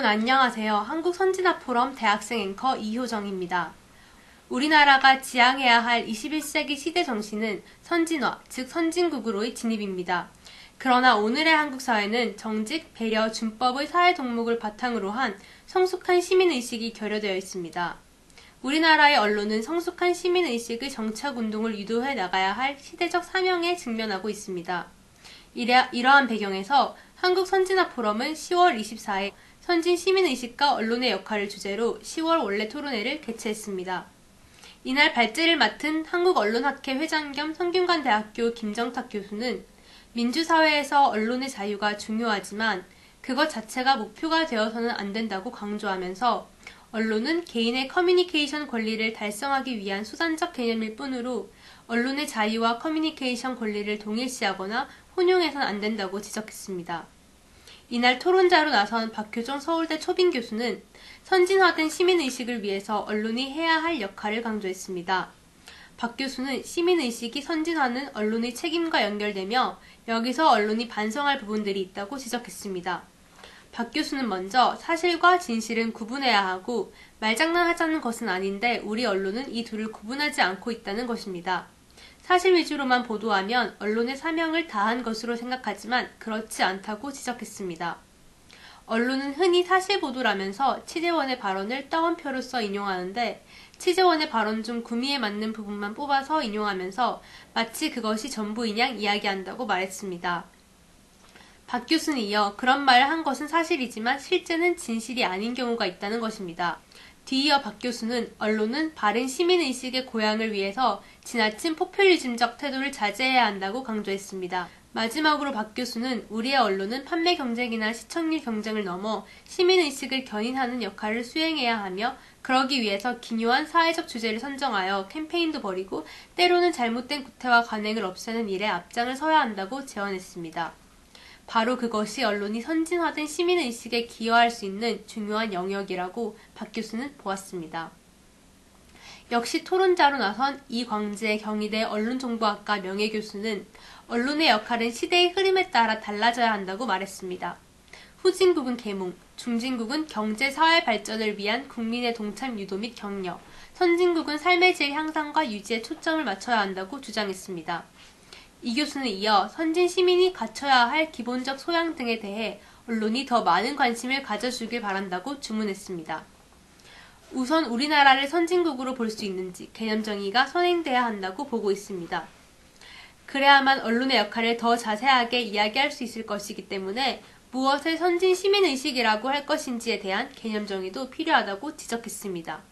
여러분 안녕하세요. 한국선진화포럼 대학생 앵커 이효정입니다. 우리나라가 지향해야 할 21세기 시대 정신은 선진화, 즉 선진국으로의 진입입니다. 그러나 오늘의 한국 사회는 정직, 배려, 준법의 사회 동목을 바탕으로 한 성숙한 시민의식이 결여되어 있습니다. 우리나라의 언론은 성숙한 시민의식의 정착운동을 유도해 나가야 할 시대적 사명에 직면하고 있습니다. 이러한 배경에서 한국선진화포럼은 10월 24일 선진 시민의식과 언론의 역할을 주제로 10월 원래 토론회를 개최했습니다. 이날 발제를 맡은 한국언론학회 회장 겸 성균관대학교 김정탁 교수는 민주사회에서 언론의 자유가 중요하지만 그것 자체가 목표가 되어서는 안 된다고 강조하면서 언론은 개인의 커뮤니케이션 권리를 달성하기 위한 수단적 개념일 뿐으로 언론의 자유와 커뮤니케이션 권리를 동일시하거나 혼용해서는 안 된다고 지적했습니다. 이날 토론자로 나선 박효정 서울대 초빙 교수는 선진화된 시민의식을 위해서 언론이 해야 할 역할을 강조했습니다. 박 교수는 시민의식이 선진화는 언론의 책임과 연결되며 여기서 언론이 반성할 부분들이 있다고 지적했습니다. 박 교수는 먼저 사실과 진실은 구분해야 하고 말장난하자는 것은 아닌데 우리 언론은 이 둘을 구분하지 않고 있다는 것입니다. 사실 위주로만 보도하면 언론의 사명을 다한 것으로 생각하지만 그렇지 않다고 지적했습니다. 언론은 흔히 사실 보도라면서 취재원의 발언을 따옴표로써 인용하는데 취재원의 발언 중 구미에 맞는 부분만 뽑아서 인용하면서 마치 그것이 전부인 양 이야기한다고 말했습니다. 박 교수는 이어 그런 말을 한 것은 사실이지만 실제는 진실이 아닌 경우가 있다는 것입니다. 뒤이어 박 교수는 언론은 바른 시민의식의 고양을 위해서 지나친 포퓰리즘적 태도를 자제해야 한다고 강조했습니다. 마지막으로 박 교수는 우리의 언론은 판매 경쟁이나 시청률 경쟁을 넘어 시민의식을 견인하는 역할을 수행해야 하며 그러기 위해서 기묘한 사회적 주제를 선정하여 캠페인도 벌이고 때로는 잘못된 구태와 관행을 없애는 일에 앞장을 서야 한다고 제언했습니다. 바로 그것이 언론이 선진화된 시민의식에 기여할 수 있는 중요한 영역이라고 박 교수는 보았습니다. 역시 토론자로 나선 이광재 경희대 언론정보학과 명예교수는 언론의 역할은 시대의 흐름에 따라 달라져야 한다고 말했습니다. 후진국은 계몽, 중진국은 경제 사회 발전을 위한 국민의 동참 유도 및 격려, 선진국은 삶의 질 향상과 유지에 초점을 맞춰야 한다고 주장했습니다. 이 교수는 이어 선진 시민이 갖춰야 할 기본적 소양 등에 대해 언론이 더 많은 관심을 가져주길 바란다고 주문했습니다. 우선 우리나라를 선진국으로 볼 수 있는지 개념 정의가 선행돼야 한다고 보고 있습니다. 그래야만 언론의 역할을 더 자세하게 이야기할 수 있을 것이기 때문에 무엇을 선진 시민의식이라고 할 것인지에 대한 개념 정의도 필요하다고 지적했습니다.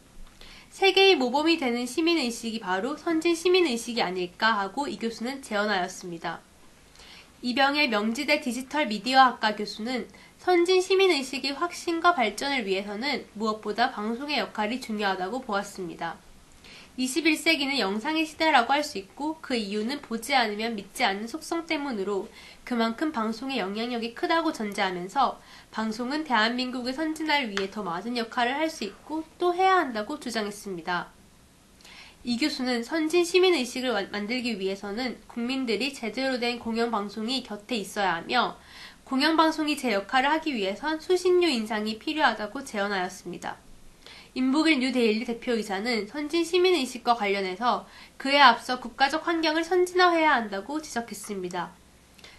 세계의 모범이 되는 시민의식이 바로 선진 시민의식이 아닐까 하고 이 교수는 제언하였습니다. 이병의 명지대 디지털 미디어학과 교수는 선진 시민의식의 확신과 발전을 위해서는 무엇보다 방송의 역할이 중요하다고 보았습니다. 21세기는 영상의 시대라고 할 수 있고 그 이유는 보지 않으면 믿지 않는 속성 때문으로 그만큼 방송의 영향력이 크다고 전제하면서 방송은 대한민국의 선진화를 위해 더 많은 역할을 할 수 있고 또 해야 한다고 주장했습니다. 이 교수는 선진 시민의식을 만들기 위해서는 국민들이 제대로 된 공영방송이 곁에 있어야 하며 공영방송이 제 역할을 하기 위해선 수신료 인상이 필요하다고 제언하였습니다. 임북일 뉴데일리 대표이사는 선진 시민의식과 관련해서 그에 앞서 국가적 환경을 선진화해야 한다고 지적했습니다.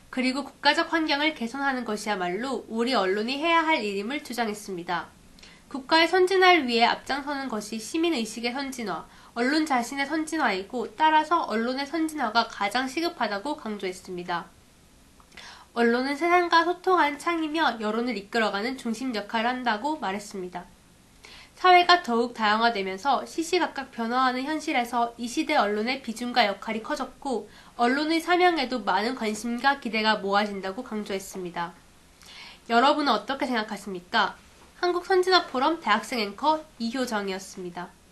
그리고 국가적 환경을 개선하는 것이야말로 우리 언론이 해야 할 일임을 주장했습니다. 국가의 선진화를 위해 앞장서는 것이 시민의식의 선진화, 언론 자신의 선진화이고 따라서 언론의 선진화가 가장 시급하다고 강조했습니다. 언론은 세상과 소통하는 창이며 여론을 이끌어가는 중심 역할을 한다고 말했습니다. 사회가 더욱 다양화되면서 시시각각 변화하는 현실에서 이 시대 언론의 비중과 역할이 커졌고 언론의 사명에도 많은 관심과 기대가 모아진다고 강조했습니다. 여러분은 어떻게 생각하십니까? 한국선진화포럼 대학생 앵커 이효정이었습니다.